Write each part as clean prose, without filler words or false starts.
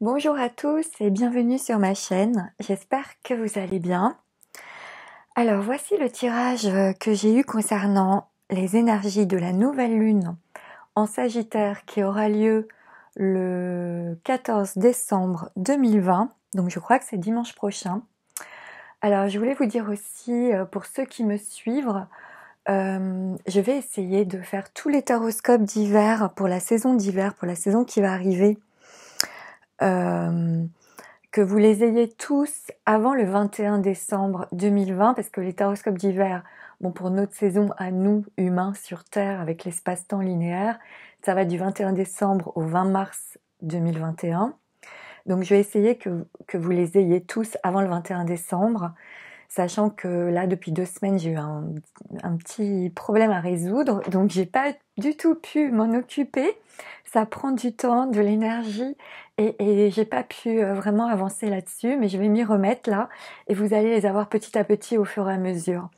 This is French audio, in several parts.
Bonjour à tous et bienvenue sur ma chaîne, j'espère que vous allez bien. Alors voici le tirage que j'ai eu concernant les énergies de la nouvelle lune en Sagittaire qui aura lieu le 14 décembre 2020, donc je crois que c'est dimanche prochain. Alors je voulais vous dire aussi, pour ceux qui me suivent, je vais essayer de faire tous les taroscopes d'hiver pour la saison d'hiver, pour la saison qui va arriver. Que vous les ayez tous avant le 21 décembre 2020, parce que les taroscopes d'hiver, bon, pour notre saison à nous, humains sur Terre, avec l'espace-temps linéaire, ça va du 21 décembre au 20 mars 2021. Donc je vais essayer que vous les ayez tous avant le 21 décembre, sachant que là, depuis 2 semaines, j'ai eu un petit problème à résoudre, donc j'ai pas du tout pu m'en occuper. Ça prend du temps, de l'énergie, et j'ai pas pu vraiment avancer là-dessus, mais je vais m'y remettre là, et vous allez les avoir petit à petit au fur et à mesure.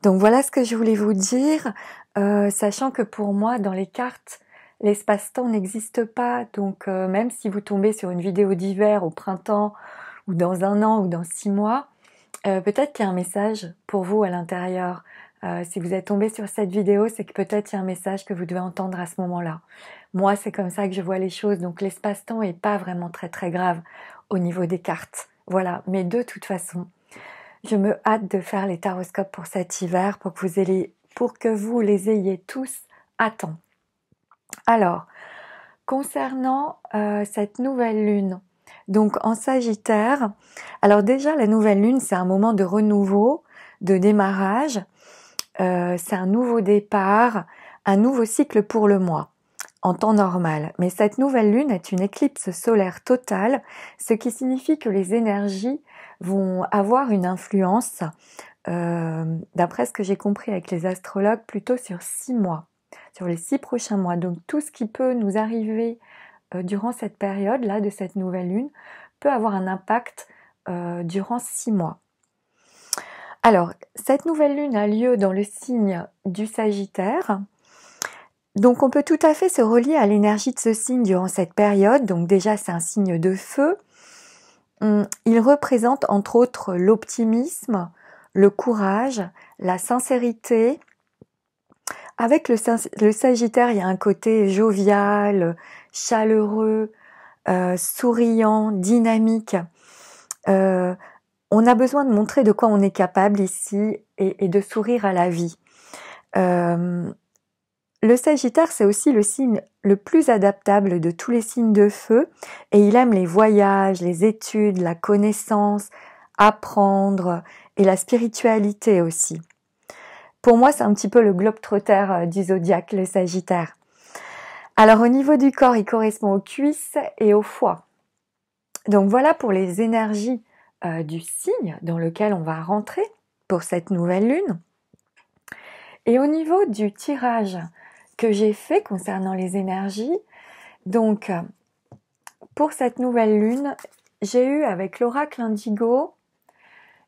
Donc voilà ce que je voulais vous dire, sachant que pour moi, dans les cartes, l'espace-temps n'existe pas, donc même si vous tombez sur une vidéo d'hiver au printemps, ou dans 1 an, ou dans 6 mois, peut-être qu'il y a un message pour vous à l'intérieur. Si vous êtes tombé sur cette vidéo, c'est que peut-être il y a un message que vous devez entendre à ce moment-là. Moi, c'est comme ça que je vois les choses, donc l'espace-temps est pas vraiment très très grave au niveau des cartes. Voilà, mais de toute façon, je me hâte de faire les taroscopes pour cet hiver, pour que vous les ayez tous à temps. Alors, concernant cette nouvelle lune, donc en Sagittaire, alors déjà la nouvelle lune c'est un moment de renouveau, de démarrage, c'est un nouveau départ, un nouveau cycle pour le mois, en temps normal. Mais cette nouvelle lune est une éclipse solaire totale, ce qui signifie que les énergies vont avoir une influence, d'après ce que j'ai compris avec les astrologues, plutôt sur 6 mois, sur les 6 prochains mois. Donc tout ce qui peut nous arriver durant cette période-là de cette nouvelle lune peut avoir un impact durant 6 mois. Alors, cette nouvelle lune a lieu dans le signe du Sagittaire. Donc, on peut tout à fait se relier à l'énergie de ce signe durant cette période. Donc, déjà, c'est un signe de feu. Il représente, entre autres, l'optimisme, le courage, la sincérité. Avec le Sagittaire, il y a un côté jovial, chaleureux, souriant, dynamique. On a besoin de montrer de quoi on est capable ici et de sourire à la vie. Le Sagittaire, c'est aussi le signe le plus adaptable de tous les signes de feu et il aime les voyages, les études, la connaissance, apprendre et la spiritualité aussi. Pour moi, c'est un petit peu le globe-trotter du zodiaque, le Sagittaire. Alors au niveau du corps, il correspond aux cuisses et au foie. Donc voilà pour les énergies du signe dans lequel on va rentrer pour cette nouvelle lune. Et au niveau du tirage que j'ai fait concernant les énergies, donc pour cette nouvelle lune, j'ai eu avec l'oracle indigo,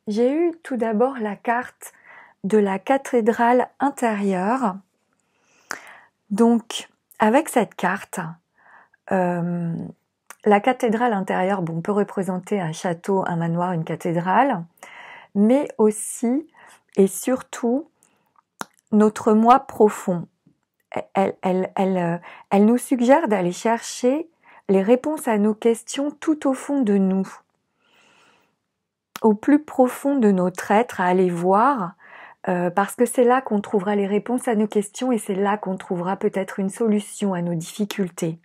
j'ai eu tout d'abord la carte de la cathédrale intérieure. Donc avec cette carte, la cathédrale intérieure, bon, peut représenter un château, un manoir, une cathédrale, mais aussi et surtout notre moi profond. Elle nous suggère d'aller chercher les réponses à nos questions tout au fond de nous, au plus profond de notre être, à aller voir, parce que c'est là qu'on trouvera les réponses à nos questions et c'est là qu'on trouvera peut-être une solution à nos difficultés.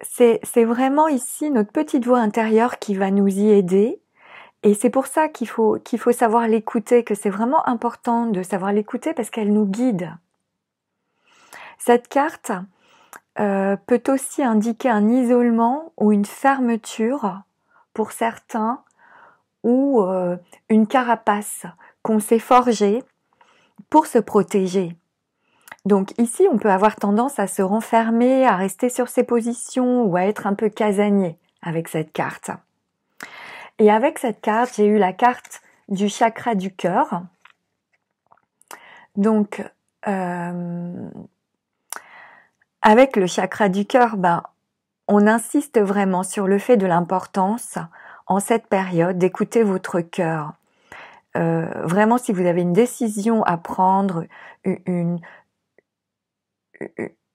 C'est vraiment ici notre petite voix intérieure qui va nous y aider. Et c'est pour ça qu'il faut savoir l'écouter, que c'est vraiment important de savoir l'écouter parce qu'elle nous guide. Cette carte peut aussi indiquer un isolement ou une fermeture pour certains ou une carapace qu'on s'est forgée pour se protéger. Donc ici, on peut avoir tendance à se renfermer, à rester sur ses positions ou à être un peu casanier avec cette carte. Et avec cette carte, j'ai eu la carte du chakra du cœur. Donc, avec le chakra du cœur, ben, on insiste vraiment sur le fait de l'importance en cette période d'écouter votre cœur. Vraiment, si vous avez une décision à prendre,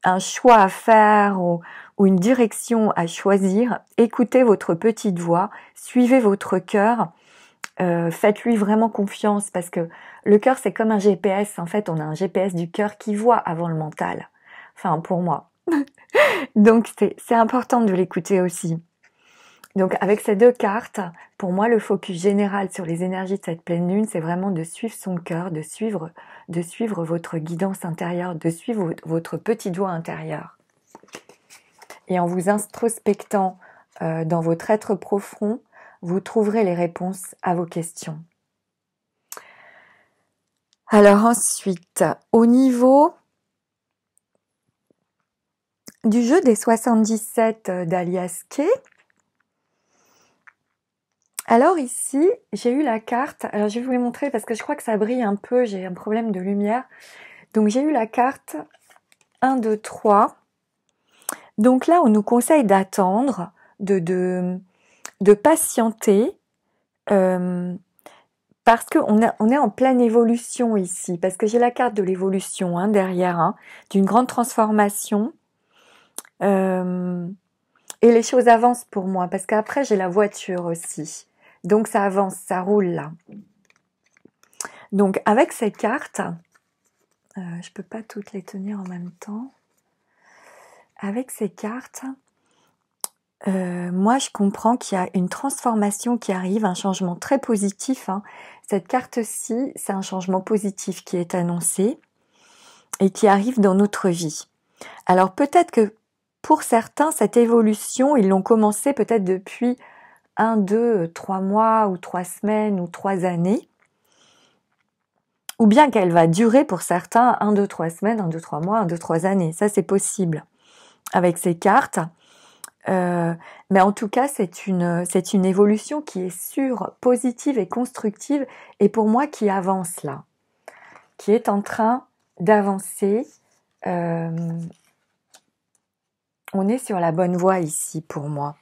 un choix à faire ou une direction à choisir, écoutez votre petite voix, suivez votre cœur, faites-lui vraiment confiance parce que le cœur c'est comme un GPS, en fait on a un GPS du cœur qui voit avant le mental, enfin pour moi. Donc c'est important de l'écouter aussi. Donc avec ces deux cartes, pour moi le focus général sur les énergies de cette pleine lune, c'est vraiment de suivre son cœur, de suivre votre guidance intérieure, de suivre votre petite voix intérieure. Et en vous introspectant dans votre être profond, vous trouverez les réponses à vos questions. Alors ensuite, au niveau du jeu des 77 d'Alias Kay, alors ici, j'ai eu la carte, alors je vais vous les montrer parce que je crois que ça brille un peu, j'ai un problème de lumière. Donc j'ai eu la carte 1, 2, 3. Donc là, on nous conseille d'attendre, de patienter, parce qu'on est en pleine évolution ici, parce que j'ai la carte de l'évolution derrière, d'une grande transformation. Et les choses avancent pour moi, parce qu'après j'ai la voiture aussi. Donc ça avance, ça roule là. Donc avec ces cartes, je peux pas toutes les tenir en même temps. Avec ces cartes, moi je comprends qu'il y a une transformation qui arrive, un changement très positif. Cette carte-ci, c'est un changement positif qui est annoncé et qui arrive dans notre vie. Alors peut-être que pour certains, cette évolution, ils l'ont commencé peut-être depuis 1, 2, 3 mois ou 3 semaines ou 3 années, ou bien qu'elle va durer pour certains 1, 2, 3 semaines, 1, 2, 3 mois, 1, 2, 3 années. Ça, c'est possible avec ces cartes. Mais en tout cas, c'est une évolution qui est sûre, positive et constructive, et pour moi qui avance là, qui est en train d'avancer. On est sur la bonne voie ici pour moi.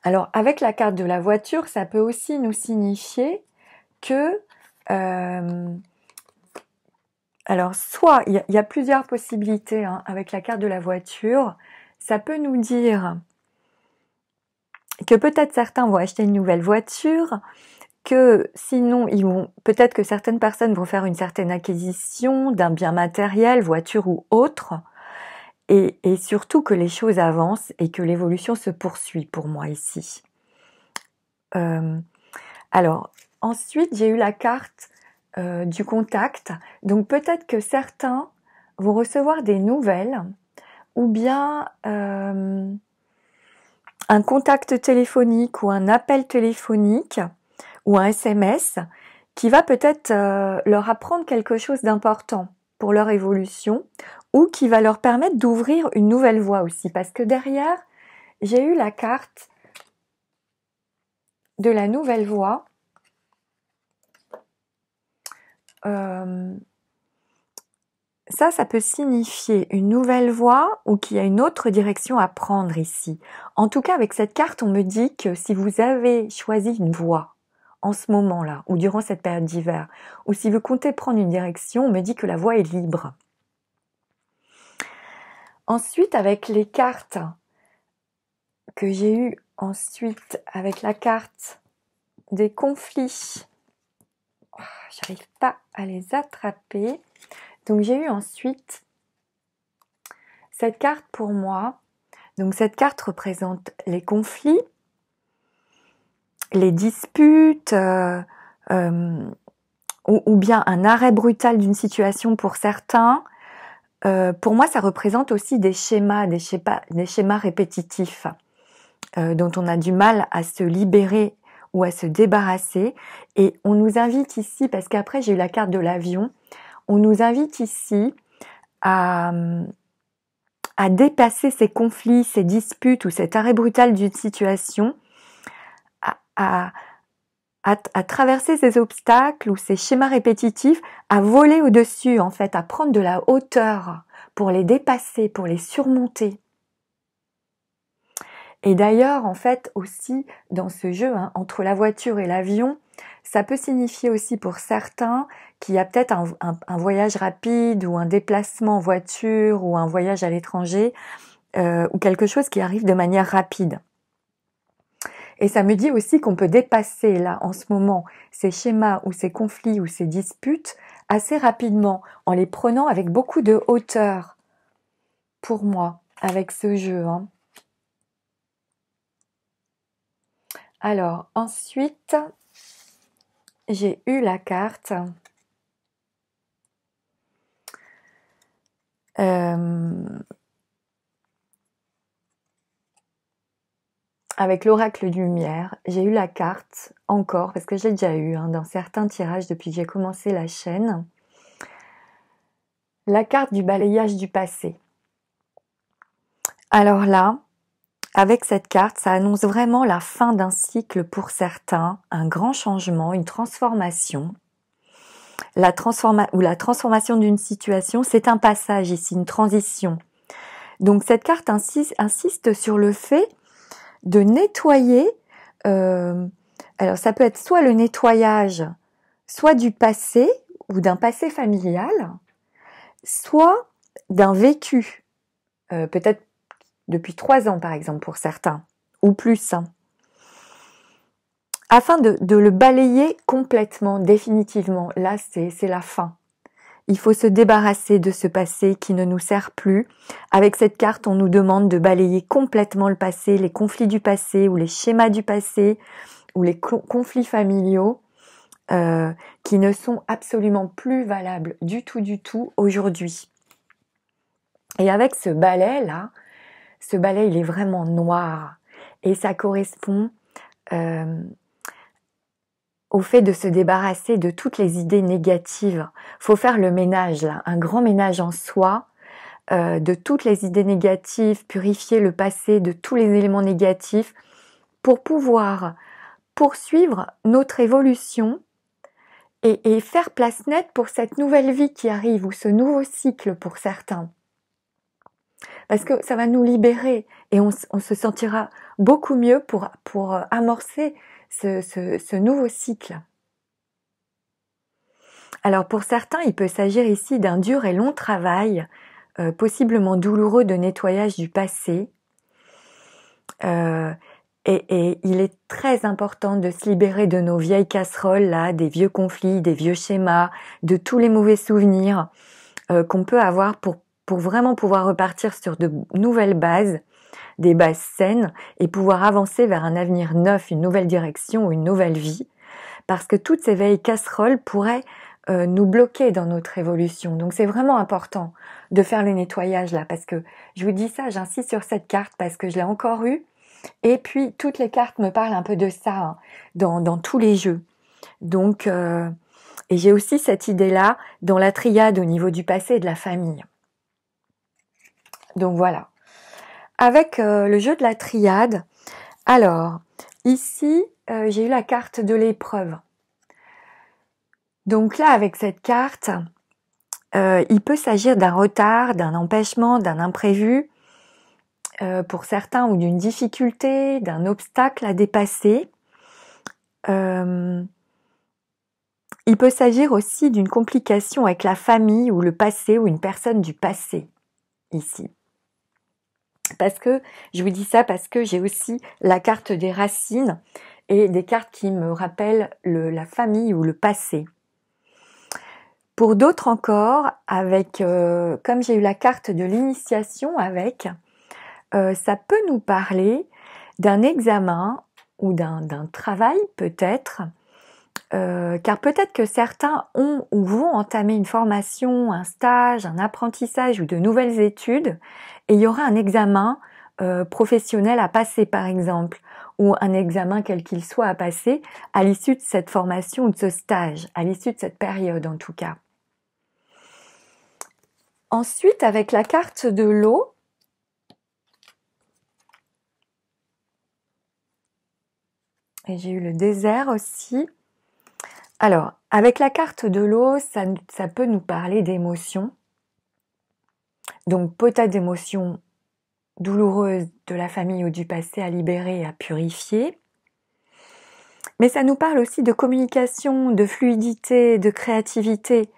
Alors avec la carte de la voiture, ça peut aussi nous signifier que alors soit il y a plusieurs possibilités avec la carte de la voiture. Ça peut nous dire que peut-être certains vont acheter une nouvelle voiture, que sinon peut-être que certaines personnes vont faire une certaine acquisition d'un bien matériel, voiture ou autre, et surtout que les choses avancent et que l'évolution se poursuit pour moi ici. Alors ensuite j'ai eu la carte du contact, donc peut-être que certains vont recevoir des nouvelles ou bien un contact téléphonique ou un appel téléphonique ou un SMS qui va peut-être leur apprendre quelque chose d'important pour leur évolution ou qui va leur permettre d'ouvrir une nouvelle voie aussi, parce que derrière j'ai eu la carte de la nouvelle voie. Ça peut signifier une nouvelle voie ou qu'il y a une autre direction à prendre ici. En tout cas, avec cette carte, on me dit que si vous avez choisi une voie en ce moment-là, ou durant cette période d'hiver, ou si vous comptez prendre une direction, on me dit que la voie est libre. Ensuite, avec les cartes que j'ai eues ensuite, avec la carte des conflits, j'arrive pas à les attraper. Donc j'ai eu ensuite cette carte pour moi. Donc cette carte représente les conflits, les disputes, ou bien un arrêt brutal d'une situation pour certains. Pour moi, ça représente aussi des schémas répétitifs dont on a du mal à se libérer ou à se débarrasser. Et on nous invite ici, parce qu'après j'ai eu la carte de l'avion, on nous invite ici à dépasser ces conflits, ces disputes ou cet arrêt brutal d'une situation, à à traverser ces obstacles ou ces schémas répétitifs, à voler au-dessus, en fait, à prendre de la hauteur pour les dépasser, pour les surmonter. Et d'ailleurs, en fait, aussi, dans ce jeu, hein, entre la voiture et l'avion, ça peut signifier aussi pour certains qu'il y a peut-être un voyage rapide ou un déplacement en voiture ou un voyage à l'étranger ou quelque chose qui arrive de manière rapide. Et ça me dit aussi qu'on peut dépasser là en ce moment ces schémas ou ces conflits ou ces disputes assez rapidement en les prenant avec beaucoup de hauteur pour moi avec ce jeu. Hein. Alors ensuite, j'ai eu la carte avec l'oracle de lumière. J'ai eu la carte encore, parce que je l'ai déjà eu hein, dans certains tirages depuis que j'ai commencé la chaîne. La carte du balayage du passé. Alors là, avec cette carte, ça annonce vraiment la fin d'un cycle pour certains, un grand changement, une transformation. La transformation d'une situation, c'est un passage ici, une transition. Donc cette carte insiste sur le fait de nettoyer, alors ça peut être soit le nettoyage, soit du passé ou d'un passé familial, soit d'un vécu, peut-être depuis 3 ans par exemple pour certains, ou plus, hein, afin de le balayer complètement, définitivement. Là, c'est la fin. Il faut se débarrasser de ce passé qui ne nous sert plus. Avec cette carte, on nous demande de balayer complètement le passé, les conflits du passé ou les schémas du passé ou les conflits familiaux qui ne sont absolument plus valables du tout aujourd'hui. Et avec ce balai là, ce balai il est vraiment noir et ça correspond au fait de se débarrasser de toutes les idées négatives. Faut faire le ménage là, un grand ménage en soi, de toutes les idées négatives, purifier le passé de tous les éléments négatifs pour pouvoir poursuivre notre évolution et faire place nette pour cette nouvelle vie qui arrive ou ce nouveau cycle pour certains. Parce que ça va nous libérer et on se sentira beaucoup mieux pour amorcer ce nouveau cycle. Alors pour certains, il peut s'agir ici d'un dur et long travail, possiblement douloureux de nettoyage du passé. Et il est très important de se libérer de nos vieilles casseroles, là, des vieux conflits, des vieux schémas, de tous les mauvais souvenirs qu'on peut avoir pour vraiment pouvoir repartir sur de nouvelles bases, des bases saines, et pouvoir avancer vers un avenir neuf, une nouvelle direction ou une nouvelle vie. Parce que toutes ces vieilles casseroles pourraient nous bloquer dans notre évolution. Donc c'est vraiment important de faire le nettoyage là, parce que je vous dis ça, j'insiste sur cette carte parce que je l'ai encore eue, et puis toutes les cartes me parlent un peu de ça hein, dans tous les jeux. Donc, et j'ai aussi cette idée-là dans la triade au niveau du passé et de la famille. Donc voilà. Avec le jeu de la triade, alors ici j'ai eu la carte de l'épreuve. Donc là, avec cette carte, il peut s'agir d'un retard, d'un empêchement, d'un imprévu, pour certains, ou d'une difficulté, d'un obstacle à dépasser. Il peut s'agir aussi d'une complication avec la famille ou le passé ou une personne du passé, ici. Parce que, je vous dis ça parce que j'ai aussi la carte des racines et des cartes qui me rappellent la famille ou le passé. Pour d'autres encore, avec, comme j'ai eu la carte de l'initiation avec, ça peut nous parler d'un examen ou d'un travail peut-être, car peut-être que certains ont ou vont entamer une formation, un stage, un apprentissage ou de nouvelles études, et il y aura un examen professionnel à passer par exemple, ou un examen quel qu'il soit à passer à l'issue de cette formation ou de ce stage, à l'issue de cette période en tout cas. Ensuite, avec la carte de l'eau, et j'ai eu le désert aussi. Alors, avec la carte de l'eau, ça peut nous parler d'émotions. Donc peut-être d'émotions douloureuses de la famille ou du passé à libérer et à purifier. Mais ça nous parle aussi de communication, de fluidité, de créativité.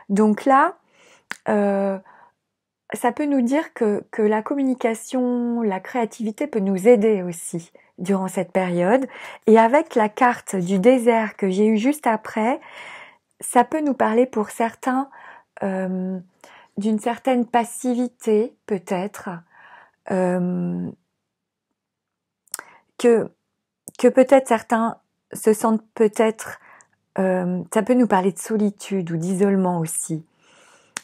Donc là, ça peut nous dire que la communication, la créativité peut nous aider aussi durant cette période. Et avec la carte du désert que j'ai eue juste après, ça peut nous parler pour certains d'une certaine passivité peut-être, que peut-être certains se sentent peut-être, ça peut nous parler de solitude ou d'isolement aussi.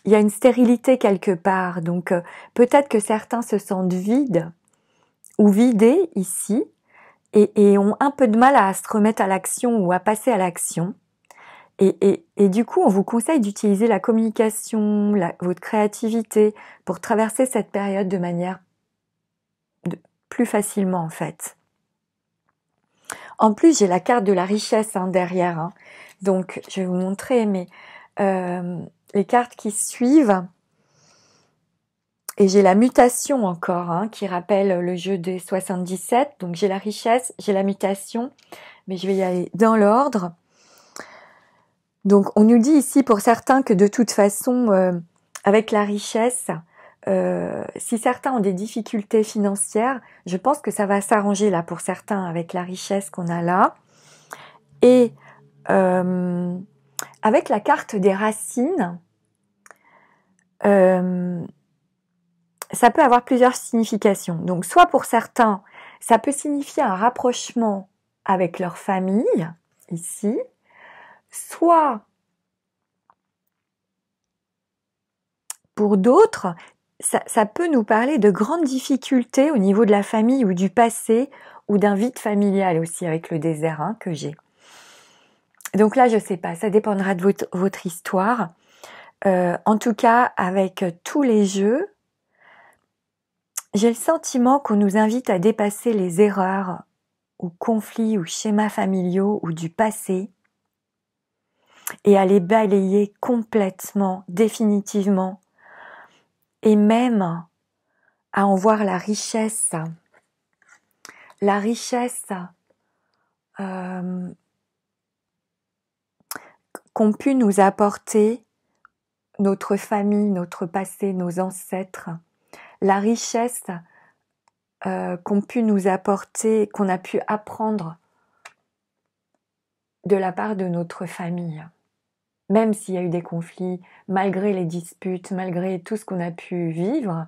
Il y a une stérilité quelque part, donc peut-être que certains se sentent vides ou vidés ici et ont un peu de mal à se remettre à l'action ou à passer à l'action. Et du coup, on vous conseille d'utiliser la communication, votre créativité pour traverser cette période de manière plus facilement en fait. En plus, j'ai la carte de la richesse derrière, hein. Donc je vais vous montrer les cartes qui suivent. Et j'ai la mutation encore, qui rappelle le jeu des 77. Donc j'ai la richesse, j'ai la mutation, mais je vais y aller dans l'ordre. Donc on nous dit ici pour certains que de toute façon, avec la richesse, si certains ont des difficultés financières, je pense que ça va s'arranger là pour certains avec la richesse qu'on a là. Et avec la carte des racines, ça peut avoir plusieurs significations. Donc, soit pour certains, ça peut signifier un rapprochement avec leur famille, ici, soit pour d'autres, ça peut nous parler de grandes difficultés au niveau de la famille ou du passé, ou d'un vide familial aussi avec le désert que j'ai. Donc là, je sais pas, ça dépendra de votre histoire. En tout cas, avec tous les jeux, j'ai le sentiment qu'on nous invite à dépasser les erreurs ou conflits ou schémas familiaux ou du passé et à les balayer complètement, définitivement, et même à en voir la richesse qu'ont pu nous apporter notre famille, notre passé, nos ancêtres, la richesse qu'ont pu nous apporter, qu'on a pu apprendre de la part de notre famille. Même s'il y a eu des conflits, malgré les disputes, malgré tout ce qu'on a pu vivre,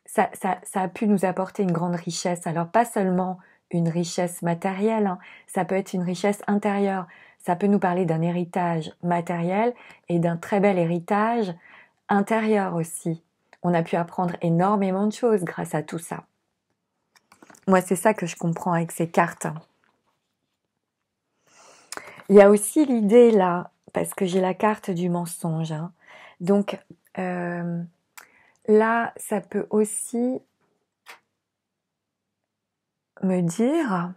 ça a pu nous apporter une grande richesse. Alors pas seulement une richesse matérielle, ça peut être une richesse intérieure. Ça peut nous parler d'un héritage matériel et d'un très bel héritage intérieur aussi. On a pu apprendre énormément de choses grâce à tout ça. Moi, c'est ça que je comprends avec ces cartes. Il y a aussi l'idée là, parce que j'ai la carte du mensonge. Donc là, ça peut aussi me dire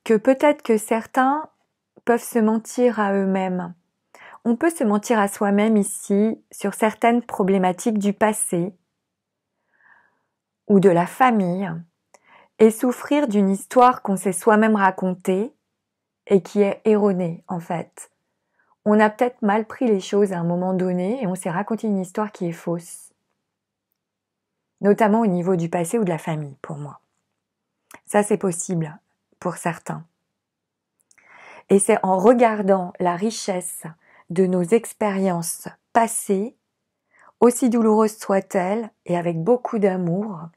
que peut-être que certains peuvent se mentir à eux-mêmes. On peut se mentir à soi-même ici sur certaines problématiques du passé ou de la famille et souffrir d'une histoire qu'on s'est soi-même racontée et qui est erronée en fait. On a peut-être mal pris les choses à un moment donné et on s'est raconté une histoire qui est fausse. Notamment au niveau du passé ou de la famille pour moi. Ça c'est possible pour certains. Et c'est en regardant la richesse de nos expériences passées, aussi douloureuses soient-elles, et avec beaucoup d'amour,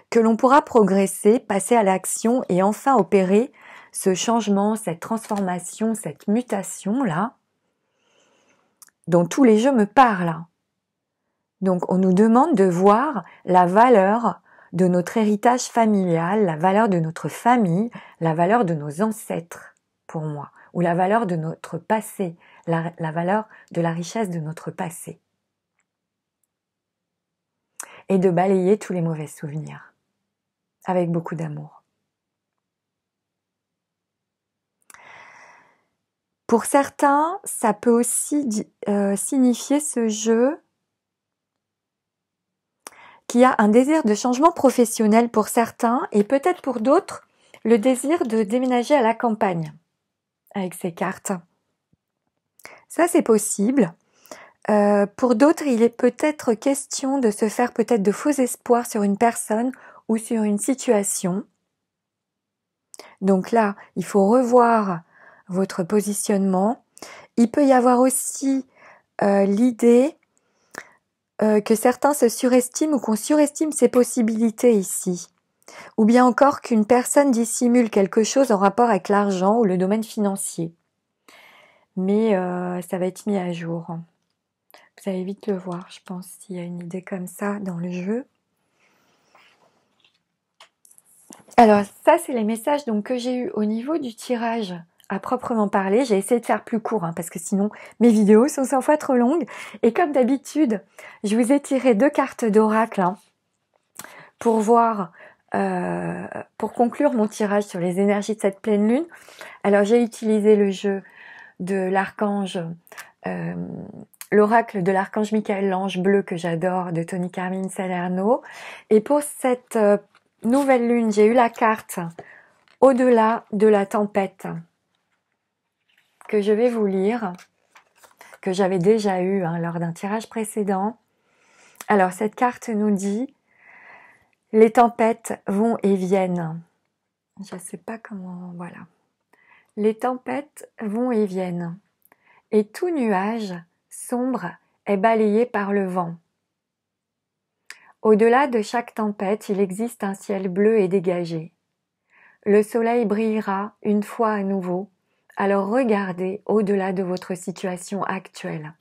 que l'on pourra progresser, passer à l'action et enfin opérer ce changement, cette transformation, cette mutation-là, dont tous les jeux me parlent. Donc on nous demande de voir la valeur de notre héritage familial, la valeur de notre famille, la valeur de nos ancêtres, pour moi, ou la valeur de notre passé, la valeur de la richesse de notre passé. Et de balayer tous les mauvais souvenirs, avec beaucoup d'amour. Pour certains, ça peut aussi signifier ce jeu qu'il y a un désir de changement professionnel pour certains et peut-être pour d'autres, le désir de déménager à la campagne avec ces cartes. Ça, c'est possible. Pour d'autres, il est peut-être question de se faire peut-être de faux espoirs sur une personne ou sur une situation. Donc là, il faut revoir votre positionnement. Il peut y avoir aussi l'idée que certains se surestiment ou qu'on surestime ses possibilités ici. Ou bien encore qu'une personne dissimule quelque chose en rapport avec l'argent ou le domaine financier. Mais ça va être mis à jour. Vous allez vite le voir, je pense, s'il y a une idée comme ça dans le jeu. Alors ça, c'est les messages donc, que j'ai eus au niveau du tirage à proprement parler. J'ai essayé de faire plus court, parce que sinon mes vidéos sont 100 fois trop longues. Et comme d'habitude, je vous ai tiré 2 cartes d'oracle pour voir, pour conclure mon tirage sur les énergies de cette pleine lune. Alors j'ai utilisé le jeu de l'archange, l'oracle de l'archange Michael, l'ange bleu que j'adore, de Tony Carmine Salerno. Et pour cette nouvelle lune, j'ai eu la carte au-delà de la tempête que je vais vous lire, que j'avais déjà eu lors d'un tirage précédent. Alors cette carte nous dit « Les tempêtes vont et viennent ». Je ne sais pas comment... Voilà. Les tempêtes vont et viennent, et tout nuage sombre est balayé par le vent. Au-delà de chaque tempête, il existe un ciel bleu et dégagé. Le soleil brillera une fois à nouveau, alors regardez au-delà de votre situation actuelle.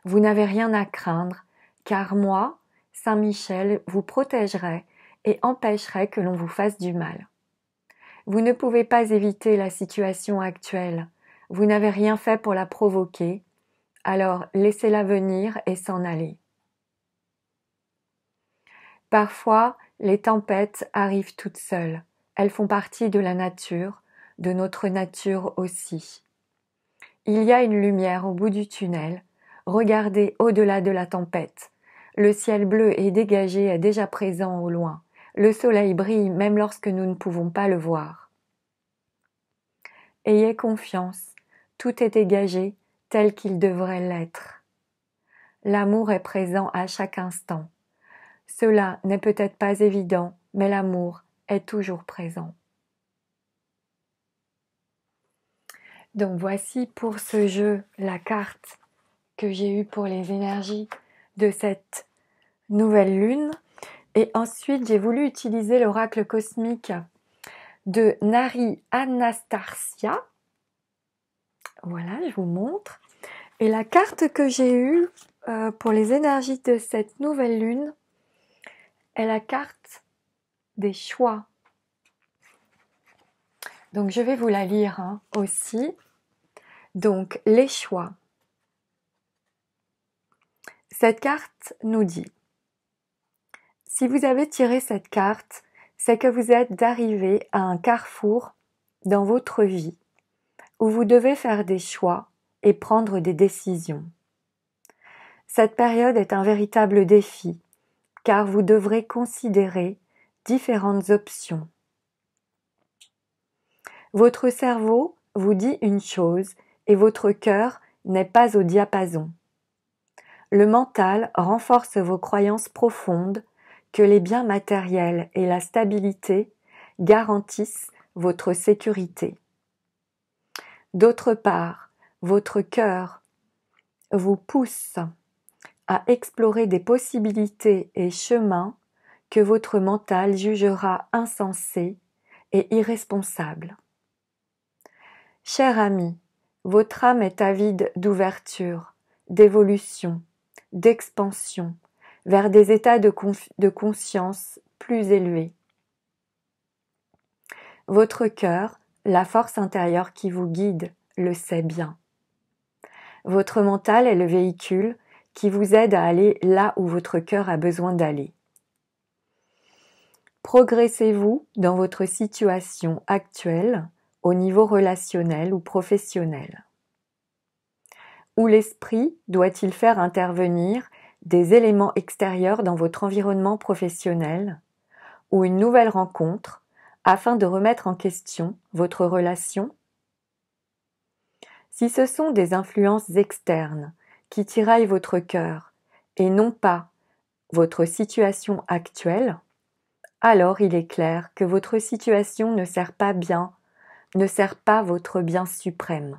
Vous n'avez rien à craindre, car moi, Saint Michel, vous protégerai et empêcherai que l'on vous fasse du mal. Vous ne pouvez pas éviter la situation actuelle, vous n'avez rien fait pour la provoquer, alors laissez-la venir et s'en aller. Parfois, les tempêtes arrivent toutes seules. Elles font partie de la nature, de notre nature aussi. Il y a une lumière au bout du tunnel. Regardez au-delà de la tempête. Le ciel bleu et dégagé est déjà présent au loin. Le soleil brille même lorsque nous ne pouvons pas le voir. Ayez confiance, tout est dégagé tel qu'il devrait l'être. L'amour est présent à chaque instant. Cela n'est peut-être pas évident, mais l'amour est toujours présent. Donc voici pour ce jeu la carte que j'ai eue pour les énergies de cette nouvelle lune. Et ensuite, j'ai voulu utiliser l'oracle cosmique de Nari Anastasia. Voilà, je vous montre. Et la carte que j'ai eue pour les énergies de cette nouvelle lune est la carte des choix. Donc je vais vous la lire aussi. Donc les choix. Cette carte nous dit, si vous avez tiré cette carte, c'est que vous êtes arrivé à un carrefour dans votre vie où vous devez faire des choix et prendre des décisions. Cette période est un véritable défi car vous devrez considérer différentes options. Votre cerveau vous dit une chose et votre cœur n'est pas au diapason. Le mental renforce vos croyances profondes que les biens matériels et la stabilité garantissent votre sécurité. D'autre part, votre cœur vous pousse à explorer des possibilités et chemins que votre mental jugera insensés et irresponsables. Cher ami, votre âme est avide d'ouverture, d'évolution, d'expansion, vers des états de conscience plus élevés. Votre cœur, la force intérieure qui vous guide, le sait bien. Votre mental est le véhicule qui vous aide à aller là où votre cœur a besoin d'aller. Progressez-vous dans votre situation actuelle au niveau relationnel ou professionnel? Où l'esprit doit-il faire intervenir des éléments extérieurs dans votre environnement professionnel ou une nouvelle rencontre afin de remettre en question votre relation? Si ce sont des influences externes qui tiraillent votre cœur et non pas votre situation actuelle, alors il est clair que votre situation ne sert pas votre bien suprême.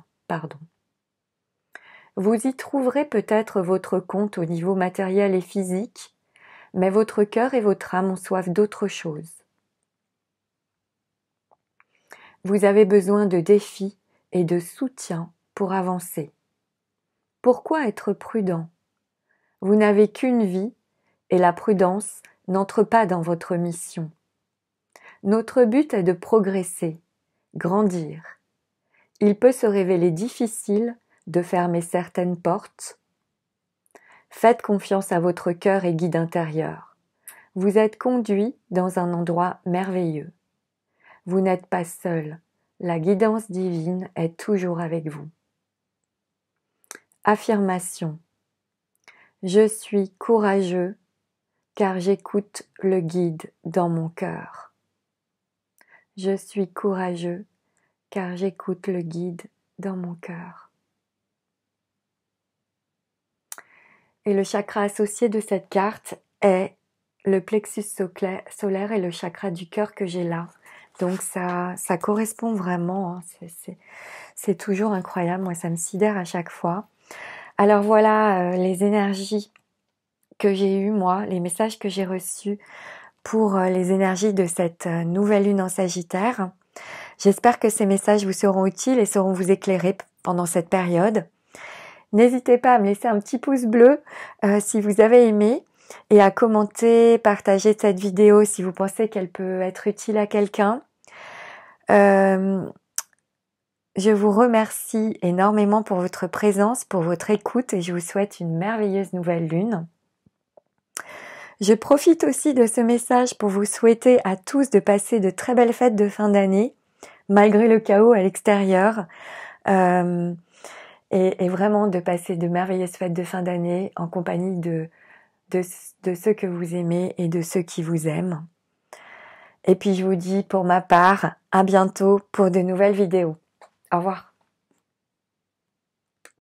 Vous y trouverez peut-être votre compte au niveau matériel et physique, mais votre cœur et votre âme ont soif d'autre chose. Vous avez besoin de défis et de soutien pour avancer. Pourquoi être prudent? Vous n'avez qu'une vie et la prudence n'entre pas dans votre mission. Notre but est de progresser, grandir. Il peut se révéler difficile de fermer certaines portes. Faites confiance à votre cœur et guide intérieur. Vous êtes conduit dans un endroit merveilleux. Vous n'êtes pas seul. La guidance divine est toujours avec vous. Affirmation. Je suis courageux car j'écoute le guide dans mon cœur. Je suis courageux car j'écoute le guide dans mon cœur. Et le chakra associé de cette carte est le plexus solaire et le chakra du cœur que j'ai là. Donc ça correspond vraiment, hein. C'est toujours incroyable, moi ça me sidère à chaque fois. Alors voilà les énergies que j'ai eues, moi, les messages que j'ai reçus pour les énergies de cette nouvelle lune en Sagittaire. J'espère que ces messages vous seront utiles et sauront vous éclairer pendant cette période. N'hésitez pas à me laisser un petit pouce bleu si vous avez aimé et à commenter, partager cette vidéo si vous pensez qu'elle peut être utile à quelqu'un. Je vous remercie énormément pour votre présence, pour votre écoute et je vous souhaite une merveilleuse nouvelle lune. Je profite aussi de ce message pour vous souhaiter à tous de passer de très belles fêtes de fin d'année, malgré le chaos à l'extérieur, et vraiment de passer de merveilleuses fêtes de fin d'année en compagnie de ceux que vous aimez et de ceux qui vous aiment. Et puis je vous dis pour ma part, à bientôt pour de nouvelles vidéos. Au revoir.